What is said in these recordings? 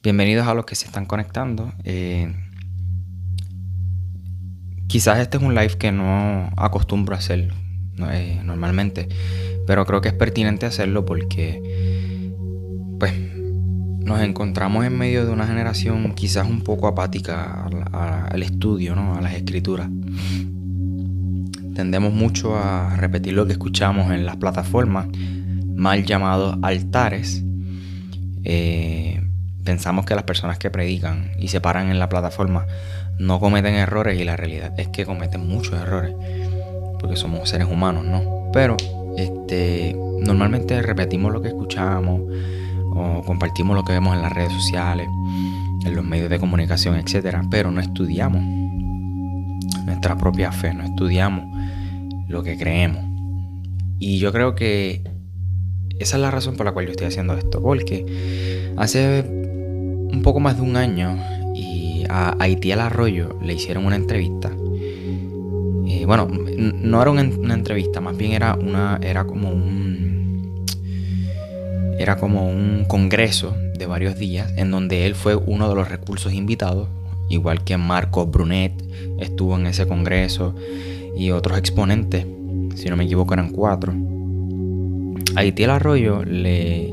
Bienvenidos a los que se están conectando. Quizás este es un live que no acostumbro a hacer normalmente, pero creo que es pertinente hacerlo porque pues nos encontramos en medio de una generación quizás un poco apática al estudio, ¿no? A las escrituras. Tendemos mucho a repetir lo que escuchamos en las plataformas, mal llamados altares. Pensamos que las personas que predican y se paran en la plataforma no cometen errores, y la realidad es que cometen muchos errores porque somos seres humanos, ¿no? Pero normalmente repetimos lo que escuchamos o compartimos lo que vemos en las redes sociales, en los medios de comunicación, etcétera, pero no estudiamos nuestra propia fe, no estudiamos lo que creemos. Y yo creo que esa es la razón por la cual yo estoy haciendo esto, porque hace un poco más de un año y a Aitiel Arroyo le hicieron una entrevista. Bueno, no era una entrevista, más bien era como un congreso de varios días en donde él fue uno de los recursos invitados, igual que Marcos Brunet estuvo en ese congreso y otros exponentes, si no me equivoco eran 4. A Aitiel Arroyo le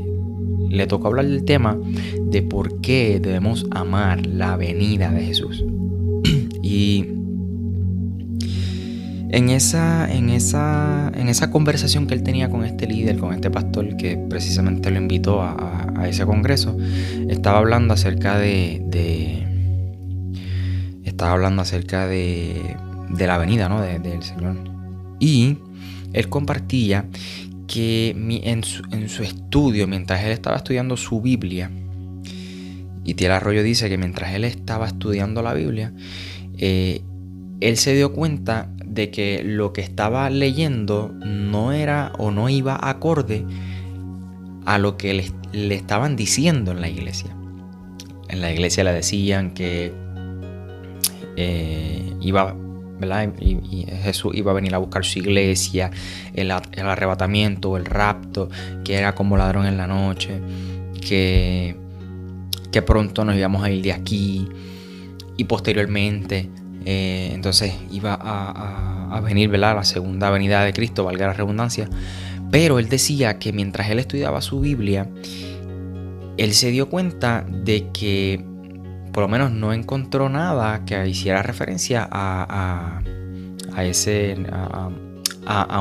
tocó hablar del tema de por qué debemos amar la venida de Jesús. Y en esa conversación que él tenía con este líder, con este pastor que precisamente lo invitó a ese congreso, estaba hablando acerca de la venida, ¿no? del Señor. Y él compartía que en su estudio, mientras él estaba estudiando su Biblia, y Aitiel Arroyo dice que mientras él estaba estudiando la Biblia, él se dio cuenta de que lo que estaba leyendo no era o no iba acorde a lo que le estaban diciendo en la iglesia. En la iglesia le decían que ¿verdad? Y Jesús iba a venir a buscar su iglesia, el arrebatamiento, el rapto, que era como ladrón en la noche, que pronto nos íbamos a ir de aquí, y posteriormente entonces iba a venir, ¿verdad? La segunda venida de Cristo, valga la redundancia. Pero él decía que mientras él estudiaba su Biblia, él se dio cuenta de que por lo menos no encontró nada que hiciera referencia a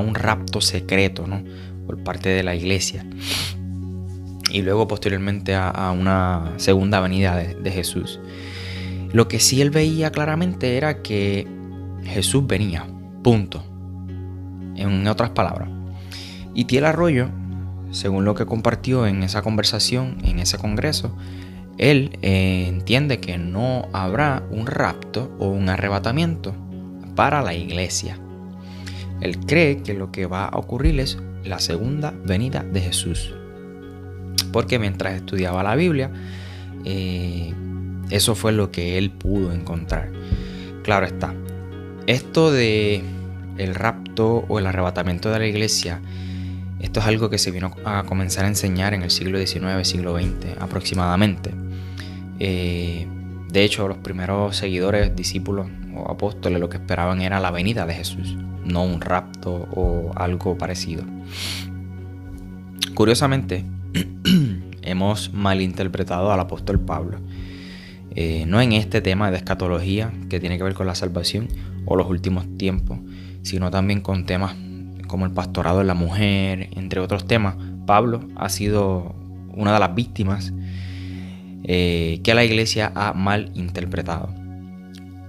un rapto secreto, ¿no? Por parte de la iglesia. Y luego posteriormente a una segunda venida de Jesús. Lo que sí él veía claramente era que Jesús venía, punto. En otras palabras. Y Aitiel Arroyo, según lo que compartió en esa conversación, en ese congreso, él entiende que no habrá un rapto o un arrebatamiento para la iglesia. Él cree que lo que va a ocurrir es la segunda venida de Jesús. Porque mientras estudiaba la Biblia, eso fue lo que él pudo encontrar. Claro está, esto de el rapto o el arrebatamiento de la iglesia, esto es algo que se vino a comenzar a enseñar en el siglo XIX, siglo XX aproximadamente. De hecho, los primeros seguidores, discípulos o apóstoles lo que esperaban era la venida de Jesús, no un rapto o algo parecido. Curiosamente, hemos malinterpretado al apóstol Pablo, no en este tema de escatología que tiene que ver con la salvación o los últimos tiempos, sino también con temas como el pastorado de la mujer, entre otros temas. Pablo ha sido una de las víctimas que la iglesia ha mal interpretado.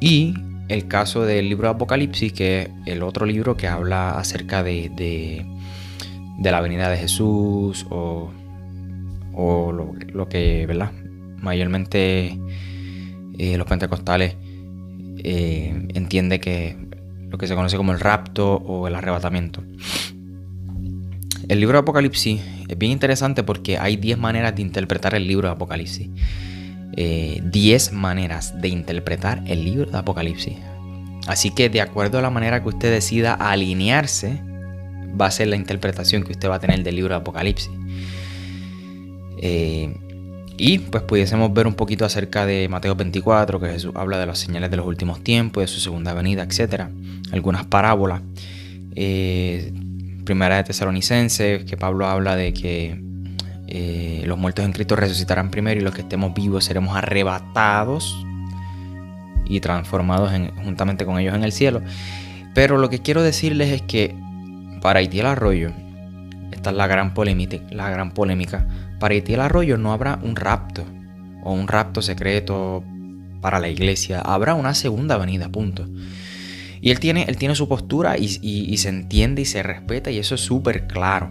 Y el caso del libro de Apocalipsis, que es el otro libro que habla acerca de la venida de Jesús o lo que, ¿verdad? Mayormente los pentecostales entiende que lo que se conoce como el rapto o el arrebatamiento. El libro de Apocalipsis es bien interesante porque hay 10 maneras de interpretar el libro de Apocalipsis. 10 maneras de interpretar el libro de Apocalipsis. Así que de acuerdo a la manera que usted decida alinearse, va a ser la interpretación que usted va a tener del libro de Apocalipsis. Y pues pudiésemos ver un poquito acerca de Mateo 24, que Jesús habla de las señales de los últimos tiempos, de su segunda venida, etc. Algunas parábolas. Primera de Tesalonicenses, que Pablo habla de que los muertos en Cristo resucitarán primero y los que estemos vivos seremos arrebatados y transformados juntamente con ellos en el cielo. Pero lo que quiero decirles es que para Itiel Arroyo, esta es la gran polémica, para Itiel Arroyo no habrá un rapto o un rapto secreto para la iglesia, habrá una segunda venida, punto. Y él tiene su postura y se entiende y se respeta, y eso es súper claro.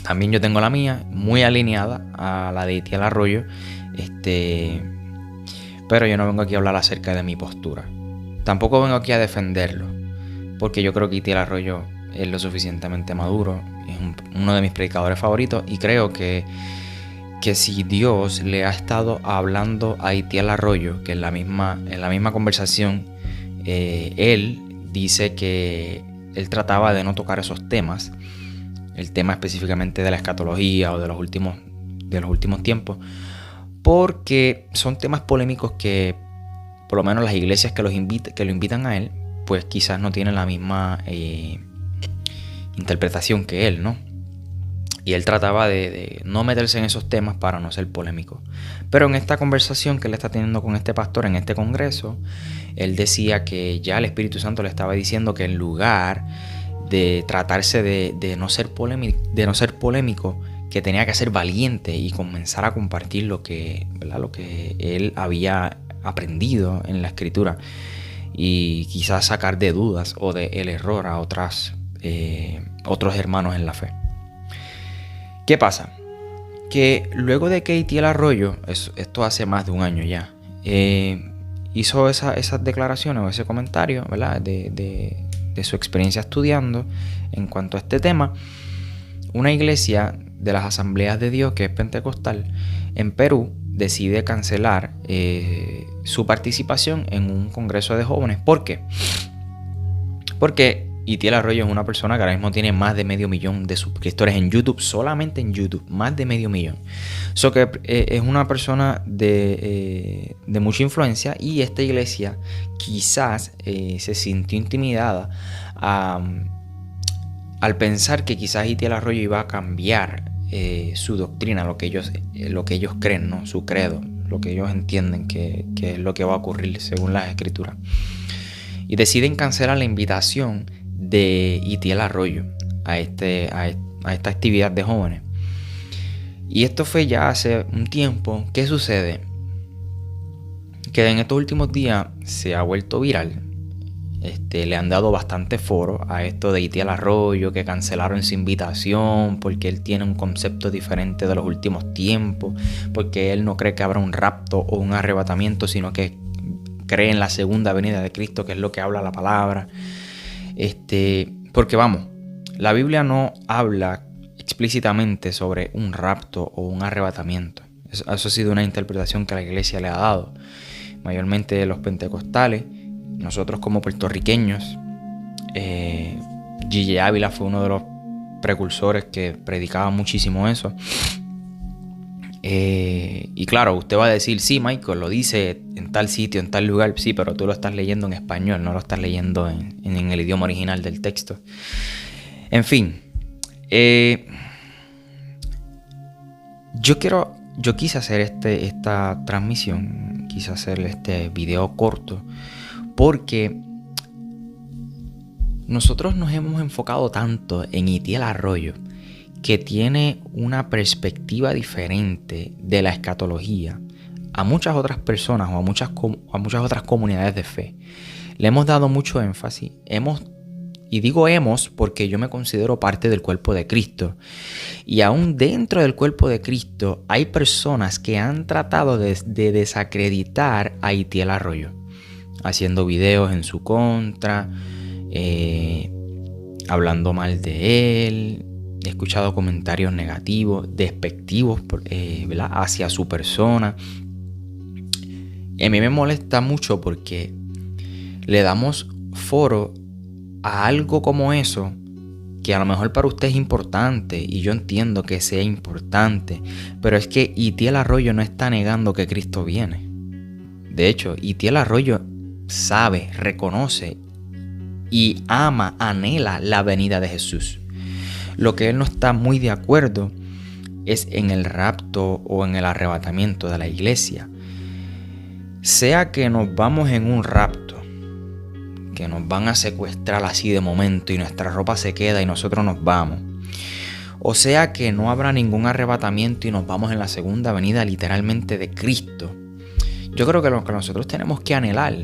También yo tengo la mía, muy alineada a la de Itiel Arroyo, pero yo no vengo aquí a hablar acerca de mi postura. Tampoco vengo aquí a defenderlo, porque yo creo que Itiel Arroyo es lo suficientemente maduro, es uno de mis predicadores favoritos, y creo que si Dios le ha estado hablando a Itiel Arroyo, que en la misma conversación él dice que él trataba de no tocar esos temas, el tema específicamente de la escatología o de los últimos tiempos, porque son temas polémicos que por lo menos las iglesias que lo invitan a él, pues quizás no tienen la misma interpretación que él, ¿no? Y él trataba de no meterse en esos temas para no ser polémico. Pero en esta conversación que él está teniendo con este pastor en este congreso, él decía que ya el Espíritu Santo le estaba diciendo que en lugar de tratarse de no ser polémico, que tenía que ser valiente y comenzar a compartir lo que él había aprendido en la Escritura, y quizás sacar de dudas o de el error a otros hermanos en la fe. ¿Qué pasa? Que luego de que Itiel Arroyo, esto hace más de un año ya, hizo esas declaraciones o ese comentario, ¿verdad? de su experiencia estudiando en cuanto a este tema, una iglesia de las Asambleas de Dios, que es pentecostal, en Perú, decide cancelar su participación en un congreso de jóvenes. ¿Por qué? Porque Itiel Arroyo es una persona que ahora mismo tiene más de 500,000 de suscriptores en YouTube, solamente en YouTube, más de 500,000. So que es una persona de mucha influencia, y esta iglesia quizás se sintió intimidada al pensar que quizás Itiel Arroyo iba a cambiar su doctrina, lo que ellos creen, ¿no? Su credo, lo que ellos entienden que es lo que va a ocurrir según las escrituras. Y deciden cancelar la invitación de Itiel Arroyo a esta actividad de jóvenes. Y esto fue ya hace un tiempo. ¿Qué sucede? Que en estos últimos días se ha vuelto viral. Le han dado bastante foro a esto de Itiel Arroyo, que cancelaron su invitación porque él tiene un concepto diferente de los últimos tiempos, porque él no cree que habrá un rapto o un arrebatamiento, sino que cree en la segunda venida de Cristo, que es lo que habla la palabra. Porque vamos, la Biblia no habla explícitamente sobre un rapto o un arrebatamiento. Eso ha sido una interpretación que la iglesia le ha dado, mayormente los pentecostales. Nosotros como puertorriqueños, Gigi Ávila fue uno de los precursores que predicaba muchísimo eso. Y claro, usted va a decir, sí, Michael, lo dice en tal sitio, en tal lugar. Sí, pero tú lo estás leyendo en español, no lo estás leyendo en el idioma original del texto. En fin, yo quise hacer esta transmisión, quise hacer este video corto, porque nosotros nos hemos enfocado tanto en Itiel Arroyo, que tiene una perspectiva diferente de la escatología a muchas otras personas o a muchas otras comunidades de fe. Le hemos dado mucho énfasis. Y digo hemos porque yo me considero parte del cuerpo de Cristo. Y aún dentro del cuerpo de Cristo hay personas que han tratado de desacreditar a Itiel Arroyo, haciendo videos en su contra, hablando mal de él. He escuchado comentarios negativos, despectivos, ¿verdad?, hacia su persona. Y a mí me molesta mucho porque le damos foro a algo como eso que a lo mejor para usted es importante, y yo entiendo que sea importante, pero es que Itiel Arroyo no está negando que Cristo viene. De hecho, Itiel Arroyo sabe, reconoce y ama, anhela la venida de Jesús. Lo que él no está muy de acuerdo es en el rapto o en el arrebatamiento de la iglesia. Sea que nos vamos en un rapto, que nos van a secuestrar así de momento y nuestra ropa se queda y nosotros nos vamos, o sea que no habrá ningún arrebatamiento y nos vamos en la segunda venida literalmente de Cristo. Yo creo que lo que nosotros tenemos que anhelar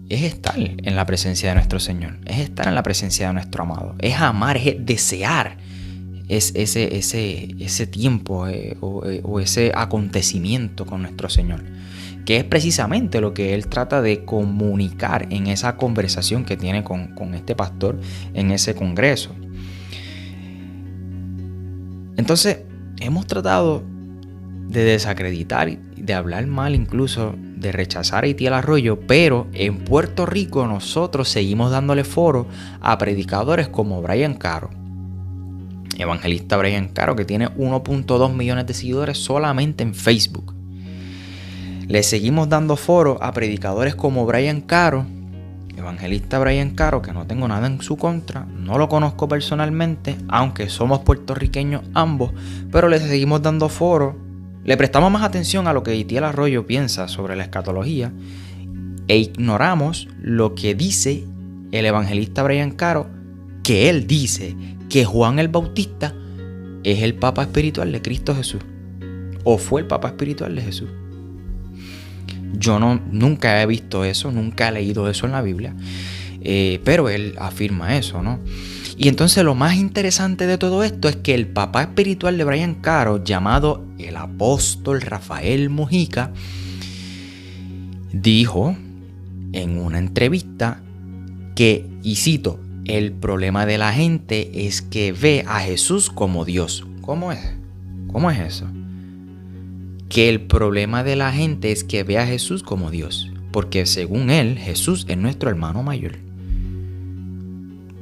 es estar en la presencia de nuestro Señor, es estar en la presencia de nuestro amado, es amar, es desear ese tiempo o ese acontecimiento con nuestro Señor, que es precisamente lo que él trata de comunicar en esa conversación que tiene con este pastor en ese congreso. Entonces, hemos tratado de desacreditar, de hablar mal incluso, de rechazar a Itiel Arroyo, pero en Puerto Rico nosotros seguimos dándole foro a predicadores como Brian Caro, evangelista Brian Caro, que tiene 1.2 millones de seguidores solamente en Facebook. Le seguimos dando foro a predicadores como Brian Caro, evangelista Brian Caro, que no tengo nada en su contra, no lo conozco personalmente, aunque somos puertorriqueños ambos, pero le seguimos dando foro. Le prestamos más atención a lo que Itiel Arroyo piensa sobre la escatología e ignoramos lo que dice el evangelista Brian Caro, que él dice que Juan el Bautista es el papa espiritual de Cristo Jesús, o fue el papa espiritual de Jesús. Yo nunca he visto eso, nunca he leído eso en la Biblia, pero él afirma eso, ¿no? Y entonces lo más interesante de todo esto es que el papá espiritual de Brian Caro, llamado el apóstol Rafael Mojica, dijo en una entrevista que, y cito, el problema de la gente es que ve a Jesús como Dios. ¿Cómo es? ¿Cómo es eso? Que el problema de la gente es que ve a Jesús como Dios, porque según él, Jesús es nuestro hermano mayor.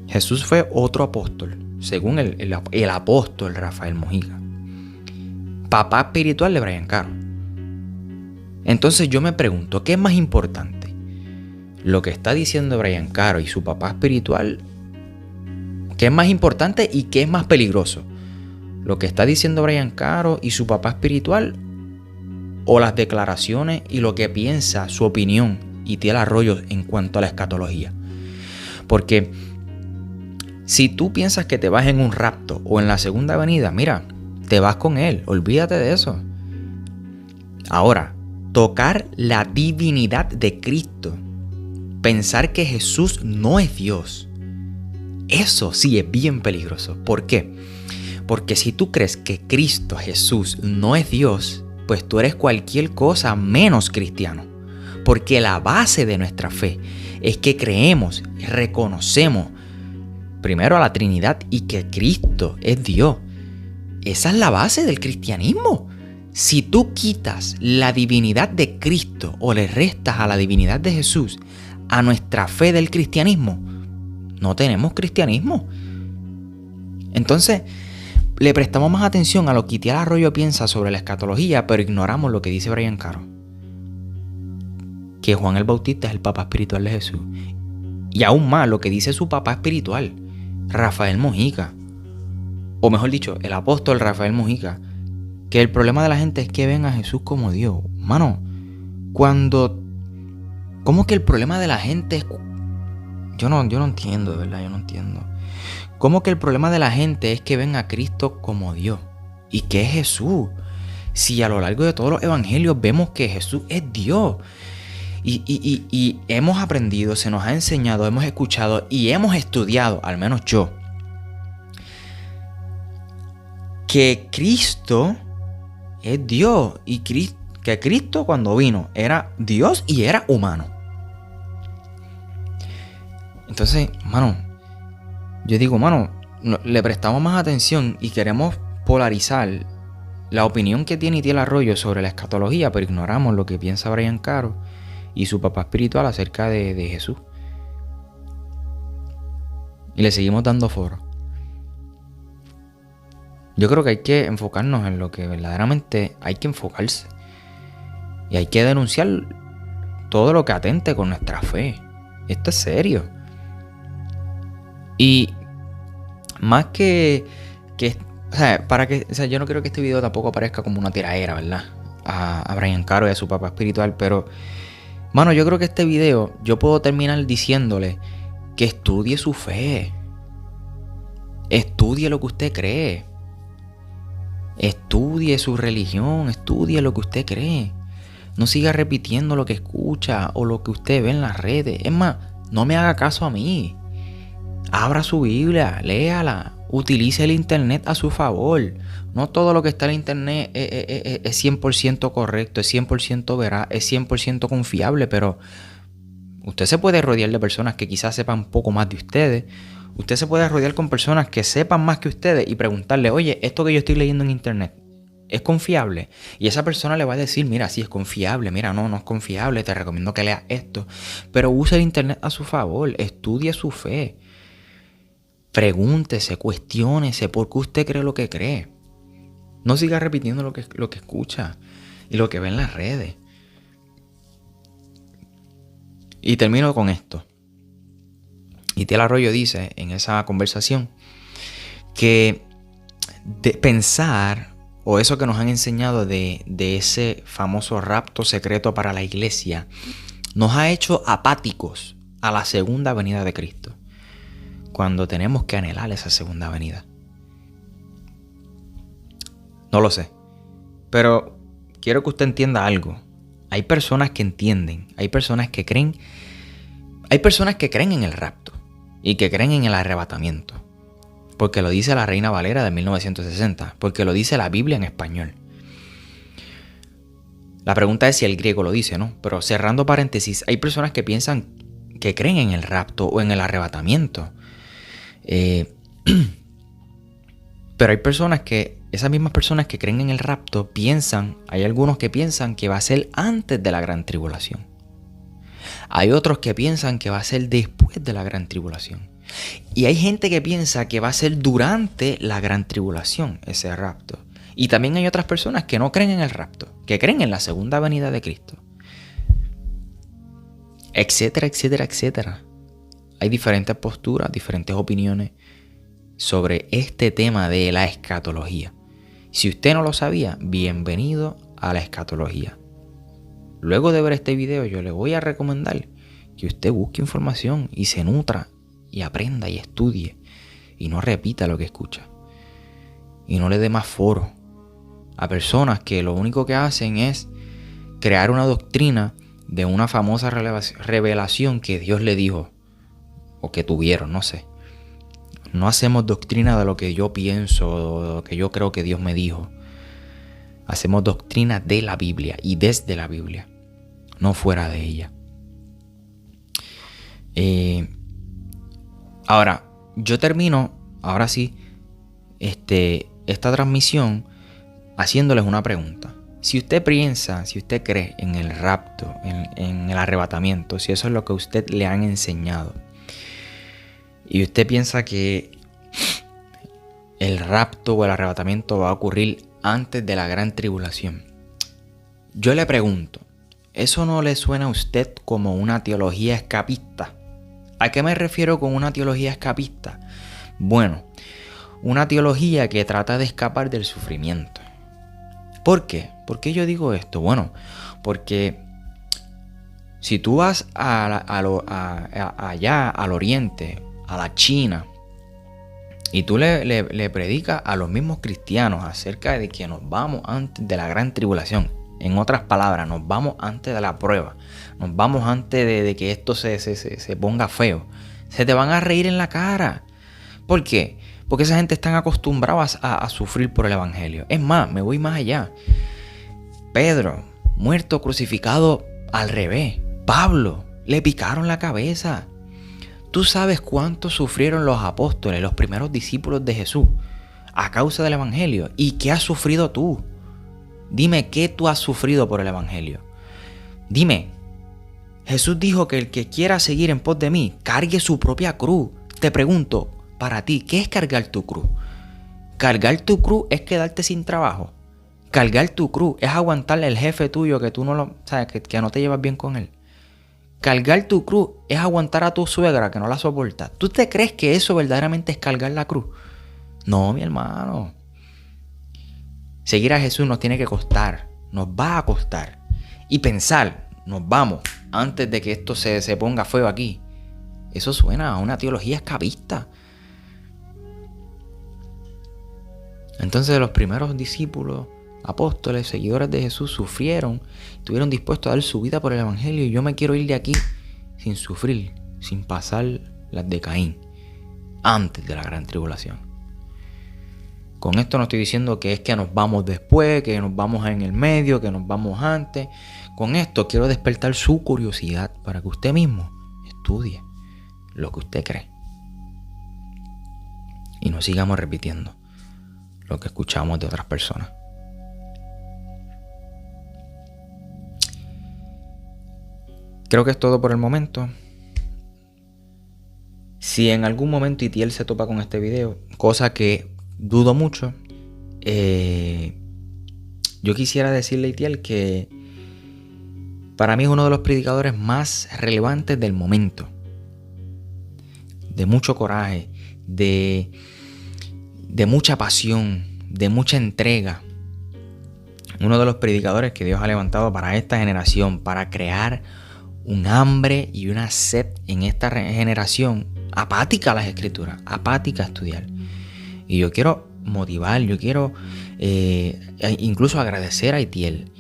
Jesús fue otro apóstol, según el apóstol Rafael Mojica, papá espiritual de Brian Caro. Entonces yo me pregunto, ¿qué es más importante? Lo que está diciendo Brian Caro y su papá espiritual, ¿qué es más importante y qué es más peligroso? ¿Lo que está diciendo Brian Caro y su papá espiritual, o las declaraciones y lo que piensa, su opinión, Itiel Arroyo en cuanto a la escatología? Porque si tú piensas que te vas en un rapto o en la segunda venida, mira, te vas con él, olvídate de eso. Ahora, tocar la divinidad de Cristo, pensar que Jesús no es Dios, eso sí es bien peligroso. ¿Por qué? Porque si tú crees que Cristo, Jesús, no es Dios, pues tú eres cualquier cosa menos cristiano. Porque la base de nuestra fe es que creemos y reconocemos primero a la Trinidad y que Cristo es Dios. Esa es la base del cristianismo. Si tú quitas la divinidad de Cristo o le restas a la divinidad de Jesús a nuestra fe del cristianismo, no tenemos cristianismo. Entonces, le prestamos más atención a lo que Itiel Arroyo piensa sobre la escatología, pero ignoramos lo que dice Brian Caro, que Juan el Bautista es el papá espiritual de Jesús. Y aún más lo que dice su papá espiritual, Rafael Mojica, o mejor dicho, el apóstol Rafael Mojica, que el problema de la gente es que ven a Jesús como Dios. Mano, ¿cómo que el problema de la gente es? Yo no entiendo, de verdad, yo no entiendo. ¿Cómo que el problema de la gente es que ven a Cristo como Dios? ¿Y qué es Jesús? Si a lo largo de todos los evangelios vemos que Jesús es Dios. Y hemos aprendido, se nos ha enseñado, hemos escuchado y hemos estudiado, al menos yo, que Cristo es Dios y que Cristo cuando vino era Dios y era humano. Entonces, yo digo, le prestamos más atención y queremos polarizar la opinión que tiene Itiel Arroyo sobre la escatología, pero ignoramos lo que piensa Brian Caro y su papá espiritual acerca de Jesús. Y le seguimos dando foro. Yo creo que hay que enfocarnos en lo que verdaderamente hay que enfocarse. Y hay que denunciar todo lo que atente con nuestra fe. Esto es serio. Y más que o sea, yo no quiero que este video tampoco parezca como una tiraera, ¿verdad? A Brian Caro y a su papá espiritual, pero mano, yo creo que este video yo puedo terminar diciéndole que estudie su fe. Estudie lo que usted cree. Estudie su religión, estudie lo que usted cree. No siga repitiendo lo que escucha o lo que usted ve en las redes. Es más, no me haga caso a mí. Abra su Biblia, léala, utilice el internet a su favor. No todo lo que está en el internet es 100% correcto, es 100% veraz, es 100% confiable, pero usted se puede rodear de personas que quizás sepan un poco más de ustedes. Usted se puede rodear con personas que sepan más que ustedes y preguntarle, oye, esto que yo estoy leyendo en internet, ¿es confiable? Y esa persona le va a decir, mira, sí es confiable, mira, no es confiable, te recomiendo que leas esto. Pero use el internet a su favor, estudie su fe. Pregúntese, cuestiónese por qué usted cree lo que cree. No siga repitiendo lo que escucha y lo que ve en las redes. Y termino con esto. Itiel Arroyo dice en esa conversación que de pensar, o eso que nos han enseñado de ese famoso rapto secreto para la iglesia, nos ha hecho apáticos a la segunda venida de Cristo, cuando tenemos que anhelar esa segunda venida. No lo sé, pero quiero que usted entienda algo. Hay personas que entienden, hay personas que creen en el rapto y que creen en el arrebatamiento, porque lo dice la Reina Valera de 1960, porque lo dice la Biblia en español. La pregunta es si el griego lo dice, ¿no? Pero cerrando paréntesis, hay personas que piensan que creen en el rapto o en el arrebatamiento. Pero hay personas esas mismas personas que creen en el rapto hay algunos que piensan que va a ser antes de la gran tribulación. Hay otros que piensan que va a ser después de la gran tribulación. Y hay gente que piensa que va a ser durante la gran tribulación ese rapto. Y también hay otras personas que no creen en el rapto, que creen en la segunda venida de Cristo. Etcétera, etcétera, etcétera. Hay diferentes posturas, diferentes opiniones sobre este tema de la escatología. Si usted no lo sabía, bienvenido a la escatología. Luego de ver este video, yo le voy a recomendar que usted busque información y se nutra y aprenda y estudie y no repita lo que escucha. Y no le dé más foro a personas que lo único que hacen es crear una doctrina de una famosa revelación que Dios le dijo o que tuvieron, no sé. No hacemos doctrina de lo que yo pienso o de lo que yo creo que Dios me dijo. Hacemos doctrina de la Biblia y desde la Biblia, no fuera de ella. Ahora, yo termino, ahora sí, esta transmisión haciéndoles una pregunta. Si usted piensa, si usted cree en el rapto, en el arrebatamiento, si eso es lo que a usted le han enseñado, y usted piensa que el rapto o el arrebatamiento va a ocurrir antes de la gran tribulación, yo le pregunto, ¿eso no le suena a usted como una teología escapista? ¿A qué me refiero con una teología escapista? Bueno, una teología que trata de escapar del sufrimiento. ¿Por qué? ¿Por qué yo digo esto? Bueno, porque si tú vas allá al oriente, a la China, y tú le predicas a los mismos cristianos acerca de que nos vamos antes de la gran tribulación, en otras palabras, nos vamos antes de la prueba, nos vamos antes de que esto se ponga feo, se te van a reír en la cara. ¿Por qué? Porque esa gente están acostumbradas a sufrir por el evangelio. Es más, me voy más allá. Pedro, muerto, crucificado al revés. Pablo, le picaron la cabeza. ¿Tú sabes cuánto sufrieron los apóstoles, los primeros discípulos de Jesús, a causa del evangelio? ¿Y qué has sufrido tú? Dime, ¿qué tú has sufrido por el evangelio? Dime. Jesús dijo que el que quiera seguir en pos de mí, cargue su propia cruz. Te pregunto, para ti, ¿qué es cargar tu cruz? Cargar tu cruz es quedarte sin trabajo. Cargar tu cruz es aguantarle al jefe tuyo que tú no lo sabes, que no te llevas bien con él. Cargar tu cruz es aguantar a tu suegra que no la soporta. ¿Tú te crees que eso verdaderamente es cargar la cruz? No, mi hermano. Seguir a Jesús nos tiene que costar. Nos va a costar. Y pensar, nos vamos, antes de que esto se ponga feo aquí. Eso suena a una teología escapista. Entonces los primeros discípulos, apóstoles, seguidores de Jesús sufrieron, estuvieron dispuestos a dar su vida por el evangelio, y yo me quiero ir de aquí sin sufrir, sin pasar las de Caín, antes de la gran tribulación. Con esto no estoy diciendo que es que nos vamos después, que nos vamos en el medio, que nos vamos antes. Con esto quiero despertar su curiosidad para que usted mismo estudie lo que usted cree. Y no sigamos repitiendo lo que escuchamos de otras personas. Creo que es todo por el momento. Si en algún momento Itiel se topa con este video, cosa que dudo mucho, yo quisiera decirle a Itiel que para mí es uno de los predicadores más relevantes del momento. De mucho coraje, de mucha pasión, de mucha entrega. Uno de los predicadores que Dios ha levantado para esta generación, para crear un hambre y una sed en esta generación apática a las escrituras, apática a estudiar. Y yo quiero motivar, yo quiero incluso agradecer a Itiel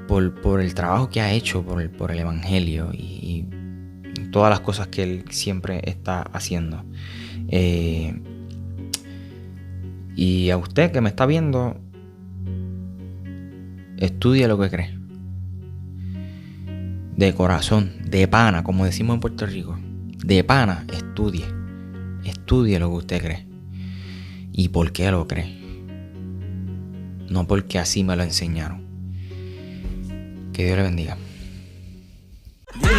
por el trabajo que ha hecho por el evangelio y todas las cosas que él siempre está haciendo. Y a usted que me está viendo, estudie lo que cree. De corazón, de pana, como decimos en Puerto Rico. De pana, estudie. Estudie lo que usted cree. ¿Y por qué lo cree? No porque así me lo enseñaron. Que Dios le bendiga.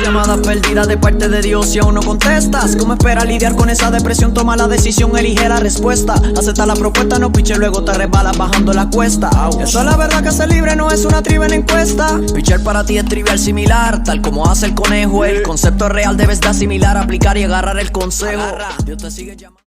Llamada perdida de parte de Dios y aún no contestas. ¿Cómo esperas lidiar con esa depresión? Toma la decisión, elige la respuesta. Acepta la propuesta, no piche, luego te resbalas bajando la cuesta. Eso es la verdad, que ser libre no es una trivia en encuesta. Pichar para ti es trivial similar, tal como hace el conejo. El concepto real debes de asimilar, aplicar y agarrar el consejo. Dios te sigue llamando.